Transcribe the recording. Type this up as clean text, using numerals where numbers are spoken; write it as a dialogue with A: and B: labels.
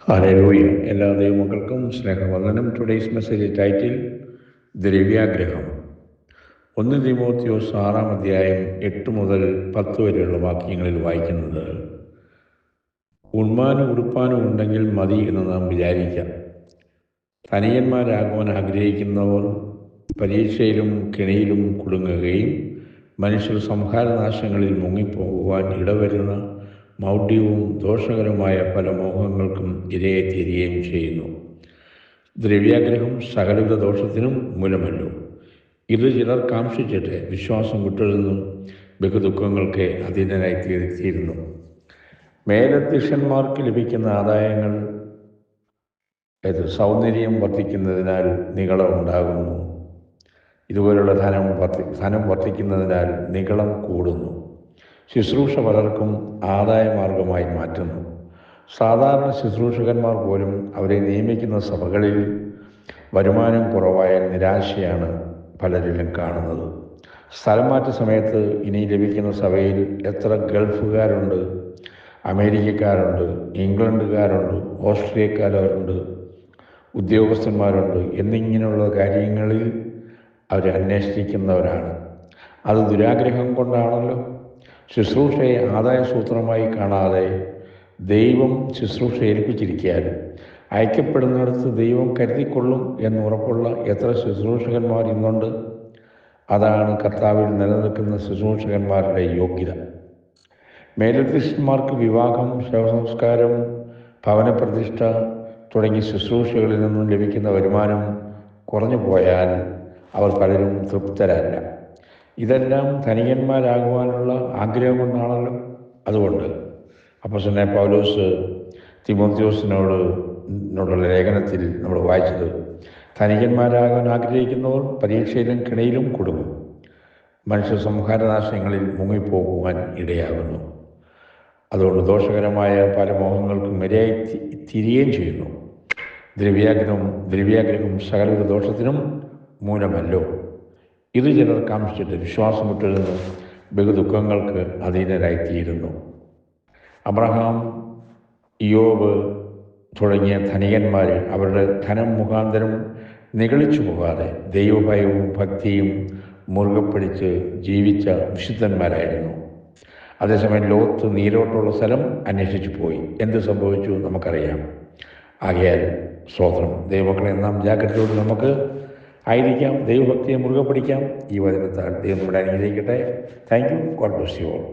A: Hallelujah. എല്ലാ ദൈവമക്കൾക്കും സ്നേഹവന്ദനം. ടുഡേയ്സ് മെസ്സേജ് ടൈറ്റിൽ ദ്രവ്യാഗ്രഹം. 1 തിമോത്തിയോസ് 6 അധ്യായം 8 മുതൽ 10 വരെയുള്ള വാക്യങ്ങളിൽ വായിക്കുന്നത്, ഉണ്മാനും ഉടുപ്പാനും ഉണ്ടെങ്കിൽ മതി എന്ന് നാം വിചാരിക്കാം. ധനികന്മാരാകുവാൻ ആഗ്രഹിക്കുന്നവർ പരീക്ഷയിലും കെണിയിലും കുടുങ്ങുകയും മനുഷ്യർ സംഹാരനാശങ്ങളിൽ മുങ്ങിപ്പോകുവാൻ ഇടവരുന്ന മൗഢ്യവും ദോഷകരമായ പല മോഹങ്ങൾക്കും ഇരയായിത്തീരുകയും ചെയ്യുന്നു. ദ്രവ്യാഗ്രഹം സകലവിധ ദോഷത്തിനും മൂലമല്ലോ. ഇത് ചിലർ കാംക്ഷിച്ചിട്ട് വിശ്വാസം വിട്ടൊഴുന്നു ബഹുദുഃഖങ്ങൾക്ക് അധീനരായിത്തീരുന്നു. മേലധ്യക്ഷന്മാർക്ക് ലഭിക്കുന്ന ആദായങ്ങൾ സൗന്ദര്യം വർദ്ധിക്കുന്നതിനാൽ നിഗളം ഉണ്ടാകുന്നു. ഇതുപോലുള്ള ധനം വർദ്ധിക്കുന്നതിനാൽ നിഗളം കൂടുന്നു. ശുശ്രൂഷ പലർക്കും ആദായമാർഗമായി മാറ്റുന്നു. സാധാരണ ശുശ്രൂഷകന്മാർ പോലും അവരെ നിയമിക്കുന്ന സഭകളിൽ വരുമാനം കുറവായ നിരാശയാണ് പലരിലും കാണുന്നത്. സ്ഥലം മാറ്റ സമയത്ത് ഇനി ലഭിക്കുന്ന സഭയിൽ എത്ര ഗൾഫുകാരുണ്ട്, അമേരിക്കക്കാരുണ്ട്, ഇംഗ്ലണ്ടുകാരുണ്ട്, ഓസ്ട്രേലിയക്കാരുണ്ട്, ഉദ്യോഗസ്ഥന്മാരുണ്ട് എന്നിങ്ങനെയുള്ള കാര്യങ്ങളിൽ അവർ അന്വേഷിക്കുന്നവരാണ്. അത് ദുരാഗ്രഹം കൊണ്ടാണല്ലോ. ശുശ്രൂഷയെ ആദായസൂത്രമായി കാണാതെ ദൈവം ശുശ്രൂഷ ഏൽപ്പിച്ചിരിക്കാനും അയക്കപ്പെടുന്നിടത്ത് ദൈവം കരുതിക്കൊള്ളും എന്നുറപ്പുള്ള എത്ര ശുശ്രൂഷകന്മാർ ഇന്നുണ്ട്. അതാണ് കർത്താവിൽ നിലനിൽക്കുന്ന ശുശ്രൂഷകന്മാരുടെ യോഗ്യത. മേലധ്യക്ഷന്മാർക്ക് വിവാഹം, ശവസംസ്കാരം, ഭവനപ്രതിഷ്ഠ തുടങ്ങിയ ശുശ്രൂഷകളിൽ നിന്നും ലഭിക്കുന്ന വരുമാനം കുറഞ്ഞു പോയാൽ അവർ പലരും തൃപ്തരല്ല. ഇതെല്ലാം ധനികന്മാരാകുവാനുള്ള ആഗ്രഹം കൊണ്ടാണല്ലോ. അതുകൊണ്ട് അപ്പോസ്തലനായ പൗലോസ് തിമോത്തിയോസിനോടുള്ള ലേഖനത്തിൽ നമ്മൾ വായിച്ചത്, ധനികന്മാരാകാൻ ആഗ്രഹിക്കുന്നവർ പരീക്ഷയിലും കിണയിലും കുടുങ്ങും, മനുഷ്യ സംഹാരനാശങ്ങളിൽ മുങ്ങിപ്പോകുവാൻ ഇടയാകുന്നു. അതുകൊണ്ട് ദോഷകരമായ പല മോഹങ്ങൾക്കും ഇരയായി തിരികെയും ചെയ്യുന്നു. ദ്രവ്യാഗ്രഹം സകലവിധ ദോഷത്തിനും മൂലമല്ലോ. ഇത് ചിലർ കാംക്ഷിച്ചിട്ട് വിശ്വാസം വിട്ടൊഴുന്നു ബഹുദുഃഖങ്ങൾക്ക് അധീനരായിത്തീരുന്നു. അബ്രഹാം, ഇയ്യോബ് തുടങ്ങിയ ധനികന്മാർ അവരുടെ ധനം മുഖാന്തരം നിഗളിച്ചു പോകാതെ ദൈവഭയവും ഭക്തിയും മുറുകെ പിടിച്ച് ജീവിച്ച വിശുദ്ധന്മാരായിരുന്നു. അതേസമയം ലോത്ത് നീരോട്ടുള്ള സ്ഥലം അന്വേഷിച്ചു പോയി. എന്ത് സംഭവിച്ചു നമുക്കറിയാം. ആകയാൽ സ്തോത്രം. ദൈവമക്കളെ, നാം ജാഗ്രതയോട് നമുക്ക് ആയിരിക്കാം, ദൈവഭക്തിയെ മുറുകെ പിടിക്കാം. ഈ വചനത്താൽ ദൈവം നമ്മുടെ അനുഗ്രഹിക്കട്ടെ. Thank you. God bless you all.